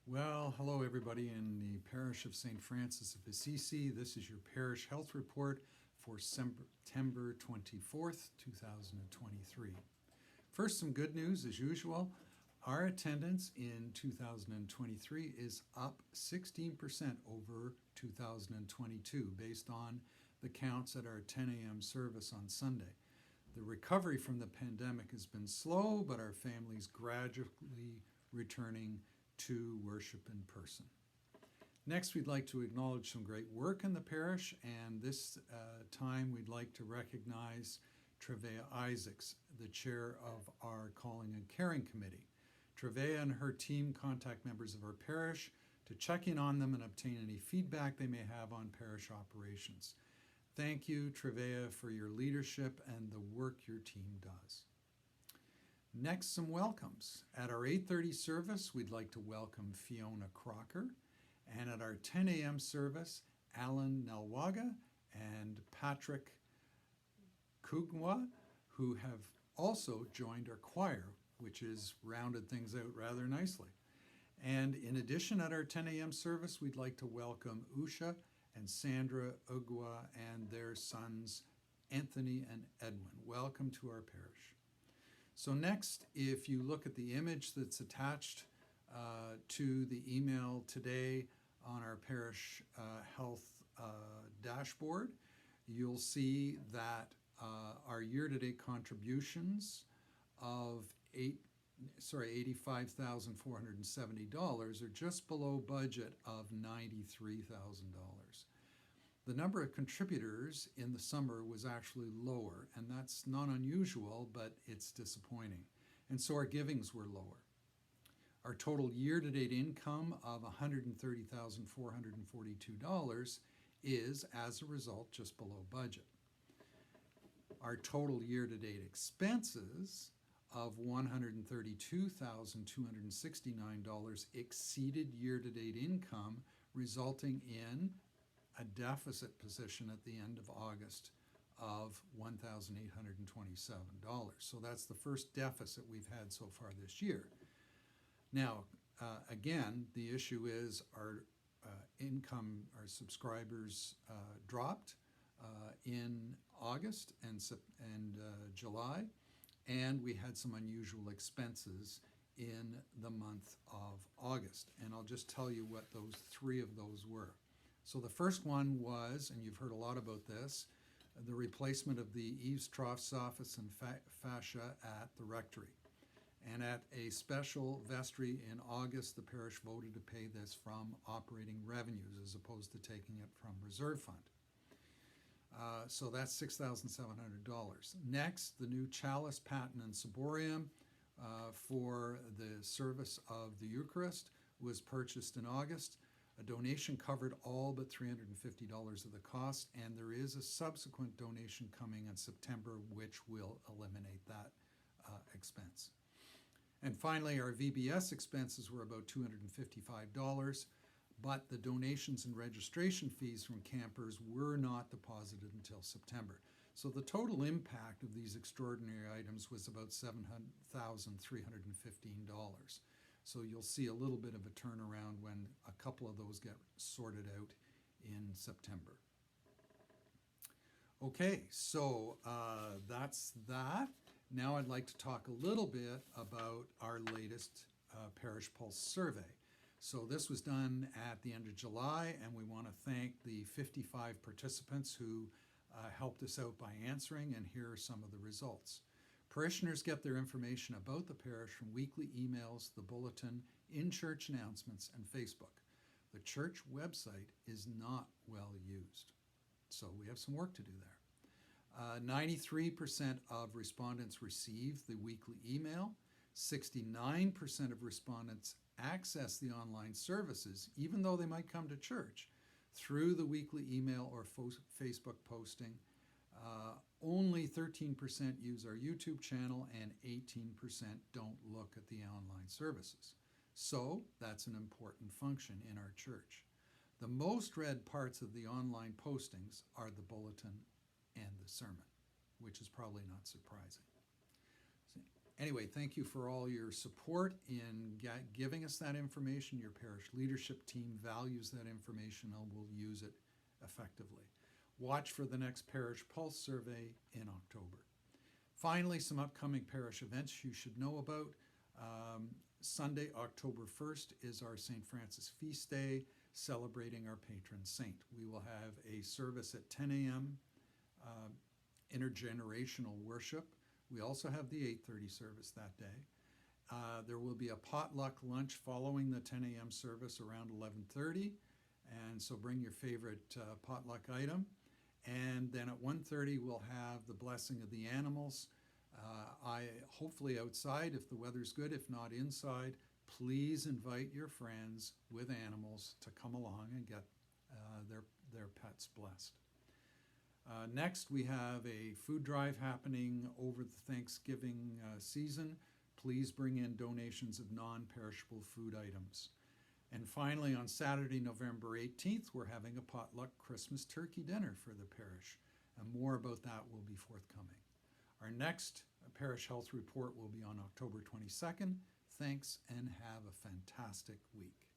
Well, hello everybody in the Parish of St. Francis of Assisi. This is your Parish Health Report for September 24th, 2023. First, some good news as usual. Our attendance in 2023 is up 16% over 2022 based on the counts at our 10 a.m. service on Sunday. The recovery from the pandemic has been slow, but our families gradually returning to worship in person. Next, we'd like to acknowledge some great work in the parish, and this time we'd like to recognize Trevea Isaacs, the chair of our Calling and Caring Committee. Trevea and her team contact members of our parish to check in on them and obtain any feedback they may have on parish operations. Thank you, Trevea, for your leadership and the work your team does. Next, some welcomes. At our 8:30 service, we'd like to welcome Fiona Crocker, and at our 10 a.m. service, Alan Nalwaga and Patrick Kugwa, who have also joined our choir, which has rounded things out rather nicely. And in addition, at our 10 a.m. service, we'd like to welcome Usha and Sandra Ugwa and their sons, Anthony and Edwin. Welcome to our parish. So next, if you look at the image that's attached to the email today on our parish health dashboard, you'll see that our year-to-date contributions of $85,470 are just below budget of $93,000. The number of contributors in the summer was actually lower, and that's not unusual, but it's disappointing. And so our givings were lower. Our total year-to-date income of $130,442 is, as a result, just below budget. Our total year-to-date expenses of $132,269 exceeded year-to-date income, resulting in a deficit position at the end of August of $1,827. So that's the first deficit we've had so far this year. Now, again, the issue is our income, our subscribers dropped in August and July, and we had some unusual expenses in the month of August. And I'll just tell you what three of those were. So the first one was, and you've heard a lot about this, the replacement of the eaves, troughs, office, and fascia at the rectory. And at a special vestry in August, the parish voted to pay this from operating revenues as opposed to taking it from reserve fund. So that's $6,700. Next, the new chalice, paten, and ciborium for the service of the Eucharist was purchased in August. A donation covered all but $350 of the cost, and there is a subsequent donation coming in September which will eliminate that expense. And finally, our VBS expenses were about $255, but the donations and registration fees from campers were not deposited until September. So the total impact of these extraordinary items was about $7,315. So you'll see a little bit of a turnaround when a couple of those get sorted out in September. Okay, so that's that. Now I'd like to talk a little bit about our latest Parish Pulse survey. So this was done at the end of July, and we want to thank the 55 participants who helped us out by answering, and here are some of the results. Parishioners get their information about the parish from weekly emails, the bulletin, in-church announcements, and Facebook. The church website is not well used, so we have some work to do there. 93% of respondents received the weekly email. 69% of respondents access the online services, even though they might come to church, through the weekly email or Facebook posting. Only 13% use our YouTube channel, and 18% don't look at the online services. So that's an important function in our church. The most read parts of the online postings are the bulletin and the sermon, which is probably not surprising. Anyway, thank you for all your support in giving us that information. Your parish leadership team values that information and will use it effectively. Watch for the next Parish Pulse survey in October. Finally, some upcoming parish events you should know about. Sunday, October 1st is our St. Francis Feast Day, celebrating our patron saint. We will have a service at 10 a.m., intergenerational worship. We also have the 8:30 service that day. There will be a potluck lunch following the 10 a.m. service around 11:30, and so bring your favorite potluck item. And then at 1:30 we'll have the blessing of the animals. Hopefully outside if the weather's good, if not inside. Please invite your friends with animals to come along and get their pets blessed. Next, we have a food drive happening over the Thanksgiving season. Please bring in donations of non-perishable food items. And finally, on Saturday, November 18th, we're having a potluck Christmas turkey dinner for the parish. And more about that will be forthcoming. Our next parish health report will be on October 22nd. Thanks and have a fantastic week.